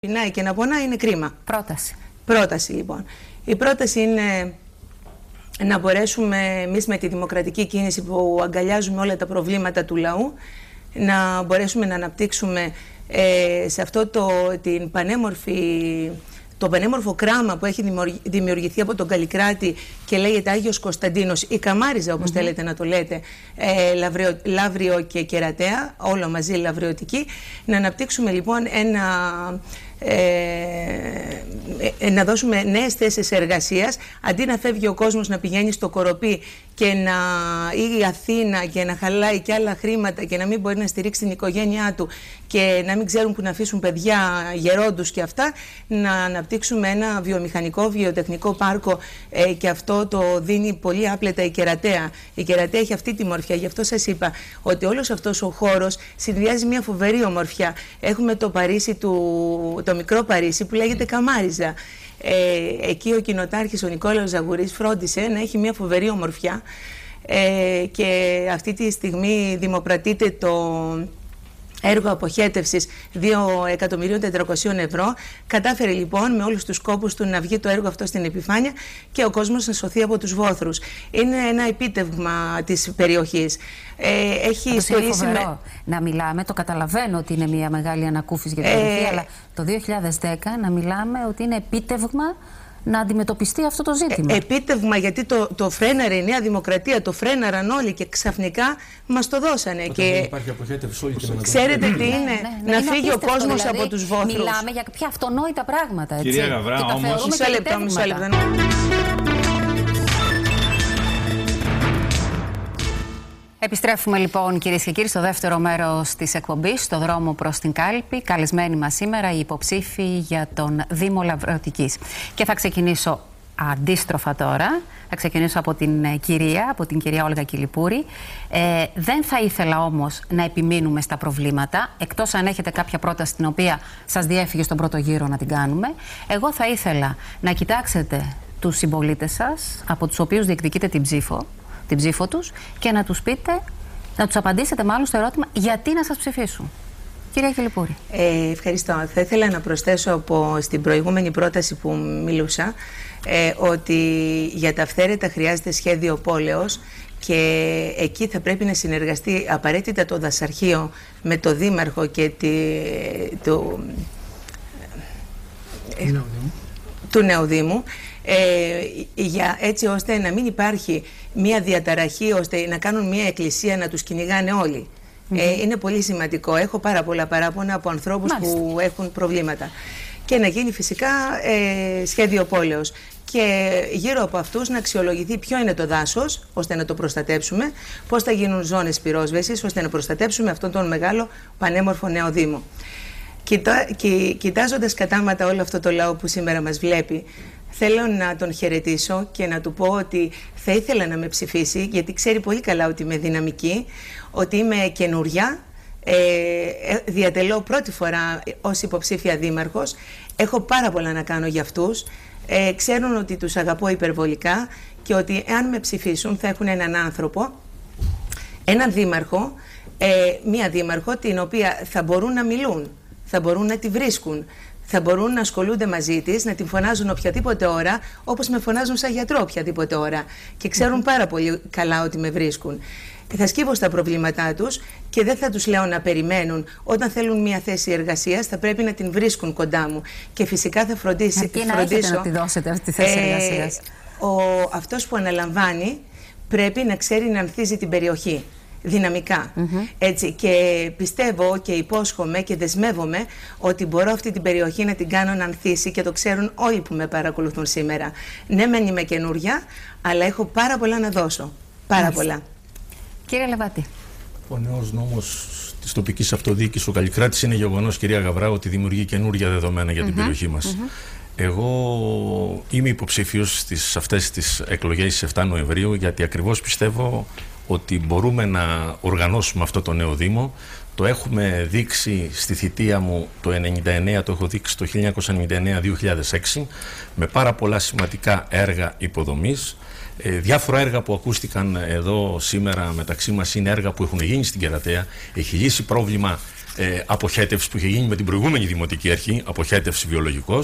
πεινάει και να πονάει είναι κρίμα. Πρόταση λοιπόν. Η πρόταση είναι να μπορέσουμε εμείς με τη δημοκρατική κίνηση που αγκαλιάζουμε όλα τα προβλήματα του λαού, να μπορέσουμε να αναπτύξουμε σε αυτό το πανέμορφο κράμα που έχει δημιουργηθεί από τον Καλλικράτη και λέγεται Άγιος Κωνσταντίνος ή Καμάριζα, όπως θέλετε να το λέτε, Λαύριο και Κερατέα, όλο μαζί λαυριωτική, να αναπτύξουμε λοιπόν να δώσουμε νέες θέσεις εργασίας, αντί να φεύγει ο κόσμος να πηγαίνει στο Κοροπή και ή η Αθήνα και να χαλάει και άλλα χρήματα και να μην μπορεί να στηρίξει την οικογένειά του και να μην ξέρουν που να αφήσουν παιδιά, γερόντους και αυτά, να αναπτύξουμε ένα βιομηχανικό, βιοτεχνικό πάρκο και αυτό το δίνει πολύ άπλετα η Κερατέα. Η Κερατέα έχει αυτή τη μορφιά, γι' αυτό σας είπα ότι όλος αυτός ο χώρος συνδυάζει μια φοβερή ομορφιά. Έχουμε το Παρίσι το μικρό Παρίσι που λέγεται Καμάριζα. Εκεί ο κοινοτάρχης ο Νικόλαος Ζαγουρής φρόντισε να έχει μια φοβερή ομορφιά και αυτή τη στιγμή δημοπρατείται το έργο αποχέτευσης 2.400.000 ευρώ. Κατάφερε λοιπόν με όλους τους κόπους του να βγει το έργο αυτό στην επιφάνεια και ο κόσμος να σωθεί από τους βόθρους. Είναι ένα επίτευγμα της περιοχής. Έχει στολίσει να μιλάμε, το καταλαβαίνω ότι είναι μια μεγάλη ανακούφιση για την περιοχή, αλλά το 2010 να μιλάμε ότι είναι επίτευγμα να αντιμετωπιστεί αυτό το ζήτημα. Επίτευγμα, γιατί το φρέναρε η Νέα Δημοκρατία, το φρέναραν όλοι και ξαφνικά μας το δώσανε. Όταν και δεν υπάρχει αποχέτευση όλοι και να ξέρετε τι είναι, να φύγει ο κόσμος από τους βόθρους. Μιλάμε για κάποια αυτονόητα πράγματα, έτσι. Κυρία Γαβρά, όμως... Μισό λεπτό. Επιστρέφουμε λοιπόν, κυρίες και κύριοι, στο δεύτερο μέρος της εκπομπής, στο δρόμο προς την κάλπη. Καλεσμένοι μας σήμερα οι υποψήφοι για τον Δήμο Λαυριωτικής. Και θα ξεκινήσω αντίστροφα τώρα. Θα ξεκινήσω από την κυρία Όλγα Κιλιπούρη. Δεν θα ήθελα όμως να επιμείνουμε στα προβλήματα, εκτός αν έχετε κάποια πρόταση την οποία σας διέφυγε στον πρώτο γύρο να την κάνουμε. Εγώ θα ήθελα να κοιτάξετε τους συμπολίτες σας, από τους οποίους διεκδικείτε την ψήφο τους, και να τους πείτε, να τους απαντήσετε μάλλον στο ερώτημα γιατί να σας ψηφίσουν. Κυρία Κιλιπούρη. Ευχαριστώ. Θα ήθελα να προσθέσω στην προηγούμενη πρόταση που μιλούσα ότι για τα αυθαίρετα χρειάζεται σχέδιο πόλεως και εκεί θα πρέπει να συνεργαστεί απαραίτητα το δασαρχείο με το δήμαρχο και του νέου Δήμου, έτσι ώστε να μην υπάρχει μια διαταραχή, ώστε να κάνουν μια εκκλησία να τους κυνηγάνε όλοι. Είναι πολύ σημαντικό. Έχω πάρα πολλά παράπονα από ανθρώπους που έχουν προβλήματα. Και να γίνει φυσικά σχέδιο πόλεως. Και γύρω από αυτούς να αξιολογηθεί ποιο είναι το δάσος, ώστε να το προστατέψουμε, πώς θα γίνουν ζώνες πυρόσβεσης, ώστε να προστατέψουμε αυτόν τον μεγάλο πανέμορφο νέο Δήμο. Κοιτάζοντας κατάματα όλο αυτό το λαό που σήμερα μας βλέπει, θέλω να τον χαιρετήσω και να του πω ότι θα ήθελα να με ψηφίσει, γιατί ξέρει πολύ καλά ότι είμαι δυναμική, ότι είμαι καινούρια, διατελώ πρώτη φορά ως υποψήφια δήμαρχος, έχω πάρα πολλά να κάνω για αυτούς, ξέρουν ότι τους αγαπώ υπερβολικά και ότι αν με ψηφίσουν θα έχουν έναν άνθρωπο, έναν δήμαρχο, μία δήμαρχο την οποία θα μπορούν να μιλούν, θα μπορούν να τη βρίσκουν, θα μπορούν να ασχολούνται μαζί της, να την φωνάζουν οποιαδήποτε ώρα, όπως με φωνάζουν σαν γιατρό οποιαδήποτε ώρα. Και ξέρουν πάρα πολύ καλά ότι με βρίσκουν. Θα σκύβω στα προβλήματά τους και δεν θα τους λέω να περιμένουν. Όταν θέλουν μια θέση εργασίας, θα πρέπει να την βρίσκουν κοντά μου. Και φυσικά θα φροντίσω. Αρκεί να έχετε να τη δώσετε αυτή τη θέση εργασίας. Αυτός που αναλαμβάνει πρέπει να ξέρει να ανθίζει την περιοχή. Δυναμικά. Έτσι, και πιστεύω και υπόσχομαι και δεσμεύομαι ότι μπορώ αυτή την περιοχή να την κάνω να ανθίσει και το ξέρουν όλοι που με παρακολουθούν σήμερα. Ναι, μεν είμαι καινούρια, αλλά έχω πάρα πολλά να δώσω. Πάρα πολλά. Κύριε Λεβάτη. Ο νέος νόμος της τοπικής αυτοδιοίκησης ο Καλλικράτης είναι γεγονός, κυρία Γαβρά, ότι δημιουργεί καινούρια δεδομένα για την περιοχή μας. Εγώ είμαι υποψήφιος στις αυτές τις εκλογές στις 7 Νοεμβρίου, γιατί ακριβώς πιστεύω ότι μπορούμε να οργανώσουμε αυτό το νέο Δήμο. Το έχουμε δείξει στη θητεία μου το 1999, το έχω δείξει το 1999-2006, με πάρα πολλά σημαντικά έργα υποδομής, Διάφορα έργα που ακούστηκαν εδώ σήμερα μεταξύ μας είναι έργα που έχουν γίνει στην Κερατέα. Έχει λύσει πρόβλημα αποχέτευση που είχε γίνει με την προηγούμενη Δημοτική Αρχή, αποχέτευση βιολογικός.